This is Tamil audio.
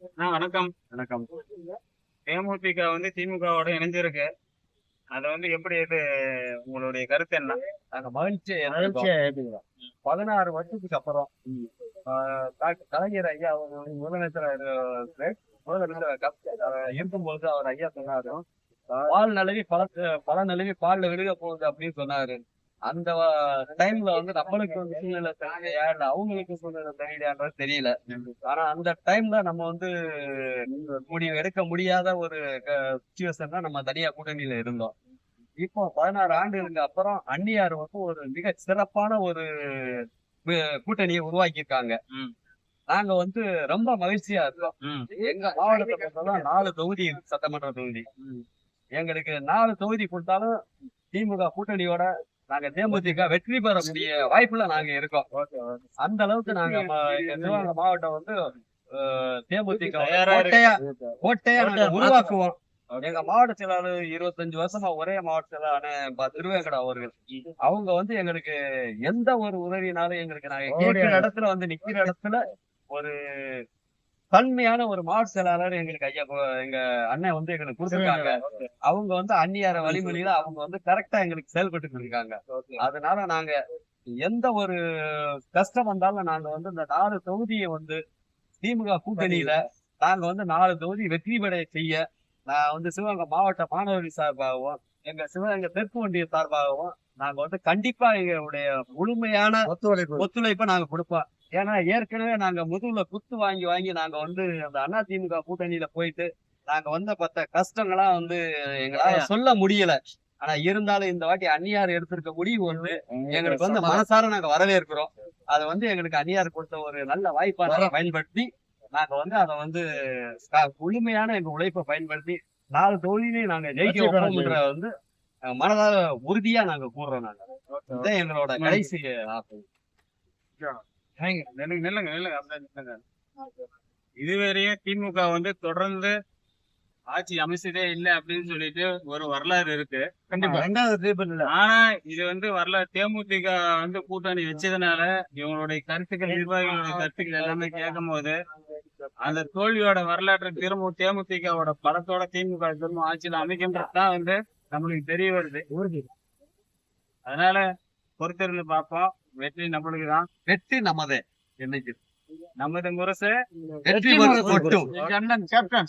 வணக்கம். வணக்கம். தேமுதிக வந்து திமுகவோட இணைஞ்சிருக்கு. அத வந்து எப்படி உங்களுடைய கருத்து என்ன? நாங்க மகிழ்ச்சியா ஏத்துக்கிறோம். 16 வருஷத்துக்கு அப்புறம் டாக்டர் கலைஞர் ஐயா அவர் இருக்கும்போது அவர் ஐயா சொன்னாரு, பால் நழுவி பல நழுவி பால்ல விழுக போகுது அப்படின்னு சொன்னாரு. அந்த டைம்ல வந்து நம்மளுக்கு வந்து சூழ்நிலை தெரியலையா இல்ல அவங்களுக்கு சூழ்நிலை தெரியலையான்றது தெரியல. ஆனா அந்த டைம்ல நம்ம வந்து முடிவு எடுக்க முடியாத ஒரு சுச்சுவேஷன் தான் நம்ம தனியா கூட்டணியில இருந்தோம். இப்போ 16 ஆண்டுகளுக்கு அப்புறம் அந்நியார் வந்து ஒரு மிக சிறப்பான ஒரு கூட்டணியை உருவாக்கி இருக்காங்க. நாங்க வந்து ரொம்ப மகிழ்ச்சியா இருக்கோம். எங்க மாவட்டத்தை பொறுத்தவரை 4 தொகுதி இருக்கு, சட்டமன்ற தொகுதி. எங்களுக்கு 4 தொகுதி கொடுத்தாலும் திமுக கூட்டணியோட நாங்க தேமுதிக வெற்றி பெறக்கூடிய வாய்ப்புல நாங்க இருக்கோம். அந்த அளவுக்கு நாங்க எங்க சிவகங்கை மாவட்டம் வந்து தேமுதிக கோட்டையா நாங்க உருவாக்குவோம். எங்க மாவட்ட செயலாளர் 25 வருஷமா ஒரே மாவட்ட செயலாளர் திருவேங்கடம் அவர்கள், அவங்க வந்து எங்களுக்கு எந்த ஒரு உதவினாலும் எங்களுக்கு நாங்க கேட்கிற இடத்துல வந்து நிக்கிற இடத்துல ஒரு தன்மையான ஒரு மாவட்ட செயலாளர் எங்களுக்கு ஐயா எங்க அண்ணன் வந்து எங்களுக்கு கொடுத்துருக்காங்க. அவங்க வந்து அந்நியார வழிமொழியில அவங்க வந்து கரெக்டா எங்களுக்கு செயல்பட்டு இருக்காங்க. அதனால நாங்க எந்த ஒரு கஷ்டம் வந்தாலும் நாங்க வந்து இந்த 4 தொகுதியை வந்து திமுக கூட்டணியில நாங்க வந்து 4 தொகுதி வெற்றி பெற செய்ய நான் வந்து சிவகங்கை மாவட்ட மாணவர்கள் சார்பாகவும் எங்க சிவகங்கை தெற்கு ஒன்றிய சார்பாகவும் நாங்க வந்து கண்டிப்பா எங்களுடைய முழுமையான ஒத்துழைப்பை நாங்க கொடுப்போம். ஏன்னா ஏற்கனவே நாங்க முதுகுல குத்து வாங்கி வாங்கி நாங்க வந்து அந்த அதிமுக கூட்டணியில போயிட்டு நாங்க வந்த பத்த கஷ்டங்கள்லாம் வந்து எங்களால சொல்ல முடியல. ஆனா இருந்தாலும் இந்த வாட்டி அந்நியார் எடுத்திருக்க முடிவு வந்து எங்களுக்கு வந்து மனசார நாங்க வரவேற்கிறோம். அதை வந்து எங்களுக்கு அந்நியார் கொடுத்த ஒரு நல்ல வாய்ப்பா பயன்படுத்தி நாங்க வந்து அதை வந்து முழுமையான எங்க உழைப்பை பயன்படுத்தி 4 தொகுதியிலையும் நாங்க ஜெயிக்க வைப்போம்ன்ற வந்து மனதார உறுதியா நாங்க கூறுறோம். நாங்க இதான் எங்களோட கடைசி ஆசை. இதுவரையும் திமுக வந்து தொடர்ந்து ஆட்சி அமைச்சதே இல்லை அப்படின்னு சொல்லிட்டு ஒரு வரலாறு இருக்கு. கண்டிப்பா 2வது ஆனா இது வந்து வரலாறு தேமுதிக வந்து கூட்டணி வச்சதுனால இவங்களுடைய கருத்துக்கள், நிர்வாகிகளுடைய கருத்துக்கள் எல்லாமே கேட்கும் போது அந்த தோல்வியோட வரலாற்று திரும்ப தேமுதிகவோட பலத்தோட திமுக திரும்ப ஆட்சியில அமைக்கின்றதுதான் வந்து நம்மளுக்கு தெரிய வருது. அதனால பொறுத்திருந்து பார்ப்போம். வெற்றி நம்மளுக்கு தான். வெற்றி நமதே. என்னைக்கு நமது முரசு வெற்றி கேப்டன்.